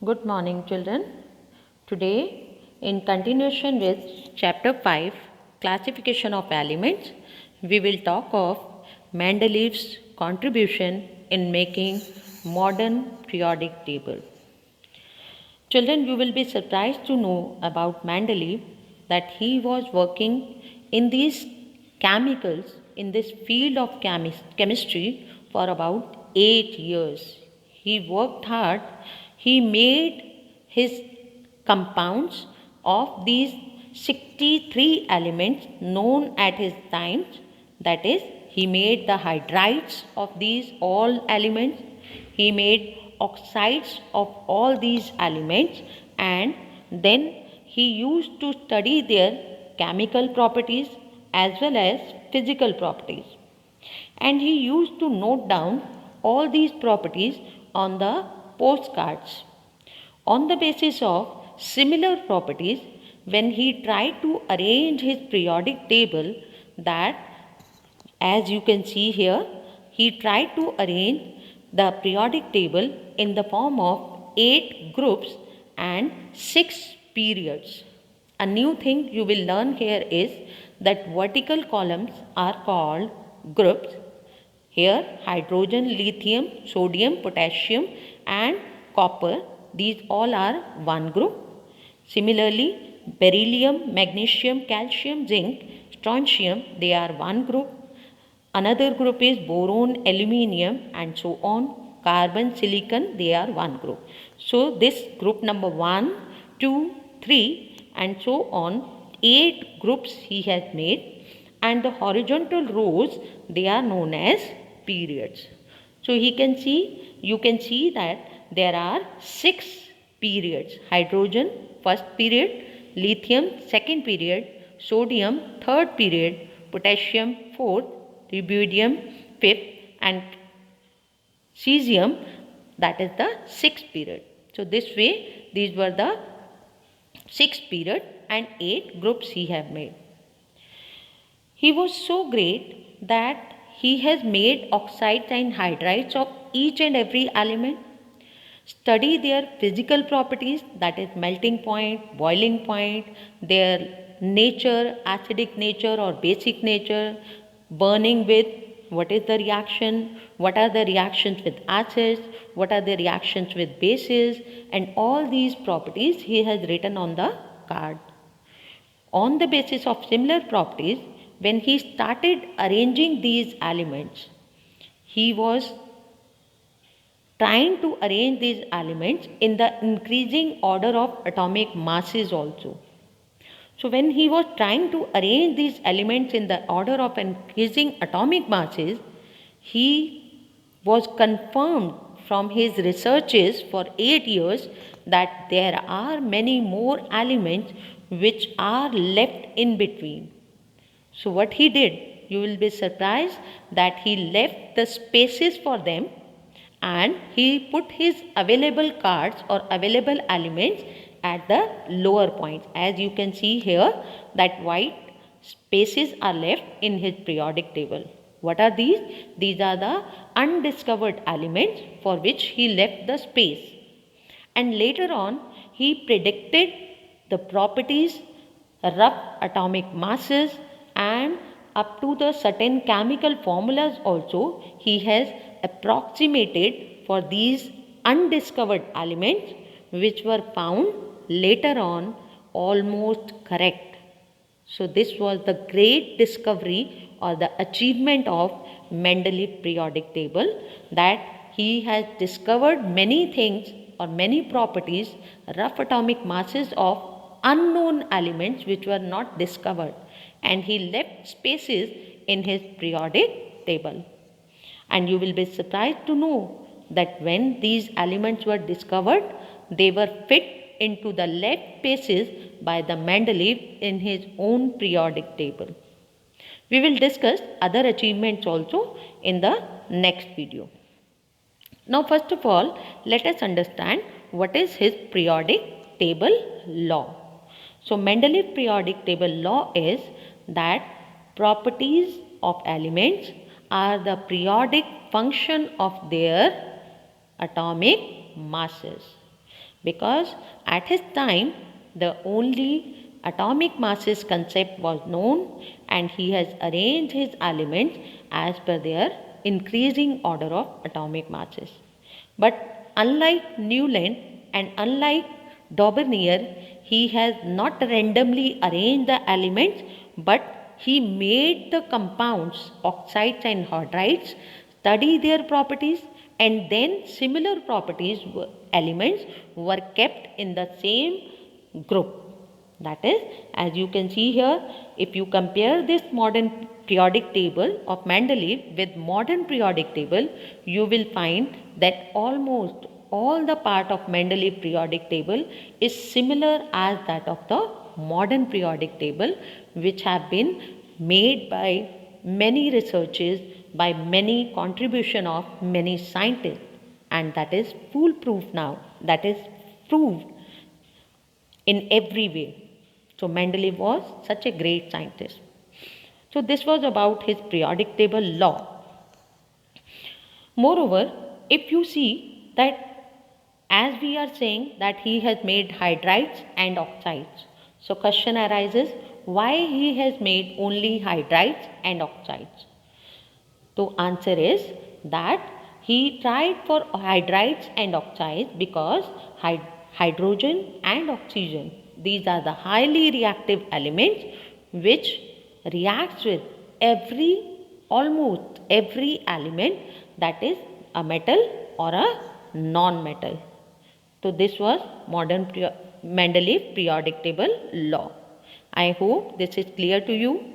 Good morning, children. Today, in continuation with chapter 5, classification of elements, we will talk of Mendeleev's contribution in making modern periodic table. Children, you will be surprised to know about Mendeleev that he was working in these chemicals in this field of chemistry for about 8 years. He worked hard. He made his compounds of these 63 elements known at his time. That is, he made the hydrides of these all elements. He made oxides of all these elements, and then he used to study their chemical properties as well as physical properties. And he used to note down all these properties on the postcards. On the basis of similar properties, when he tried to arrange his periodic table, that as you can see here, he tried to arrange the periodic table in the form of 8 groups and 6 periods. A new thing you will learn here is that vertical columns are called groups. Here hydrogen, lithium, sodium, potassium and copper, these all are one group. Similarly, beryllium, magnesium, calcium, zinc, strontium, they are one group. Another group is boron, aluminium and so on. Carbon, silicon, they are one group. So this group number 1, 2, 3 and so on, 8 groups he has made, and the horizontal rows, they are known as periods. So you can see that there are 6 periods. Hydrogen, first period, lithium, second period, sodium, third period, potassium, fourth, rubidium, fifth, and cesium, that is the sixth period. So this way, these were the 6 period and 8 groups he have made. He was so great that he has made oxides and hydrides of each and every element. Study their physical properties, that is melting point, boiling point, their nature, acidic nature or basic nature, burning with, what is the reaction, what are the reactions with acids, what are the reactions with bases, and all these properties he has written on the card. On the basis of similar properties, when he started arranging these elements, he was trying to arrange these elements in the increasing order of atomic masses also. So when he was trying to arrange these elements in the order of increasing atomic masses, he was confirmed from his researches for 8 years that there are many more elements which are left in between. So what he did, you will be surprised that he left the spaces for them and he put his available cards or available elements at the lower points. As you can see here, that white spaces are left in his periodic table. What are these? These are the undiscovered elements for which he left the space. And later on, he predicted the properties, rough atomic masses, and up to the certain chemical formulas also he has approximated for these undiscovered elements which were found later on almost correct. So this was the great discovery or the achievement of Mendeleev periodic table, that he has discovered many things or many properties, rough atomic masses of unknown elements which were not discovered, and he left spaces in his periodic table. And you will be surprised to know that when these elements were discovered, they were fit into the left spaces by the Mendeleev in his own periodic table. We will discuss other achievements also in the next video. Now first of all, let us understand what is his periodic table law. So Mendeleev periodic table law is that properties of elements are the periodic function of their atomic masses. because at his time the only atomic masses concept was known, and he has arranged his elements as per their increasing order of atomic masses. But unlike Newland and unlike Daubernier, he has not randomly arranged the elements, but he made the compounds, oxides and hydrides, study their properties, and then similar properties elements were kept in the same group. That is, as you can see here, if you compare this modern periodic table of Mendeleev with modern periodic table, you will find that almost all the part of Mendeleev periodic table is similar as that of the modern periodic table, which have been made by many researchers, by many contribution of many scientists, and that is foolproof now, that is proved in every way. So Mendeleev was such a great scientist. So this was about his periodic table law. Moreover, if you see that as we are saying that he has made hydrides and oxides, so question arises, why he has made only hydrides and oxides? The answer is that he tried for hydrides and oxides because hydrogen and oxygen, these are the highly reactive elements which reacts with almost every element that is a metal or a non-metal. So this was Mendeleev periodic table law. I hope this is clear to you.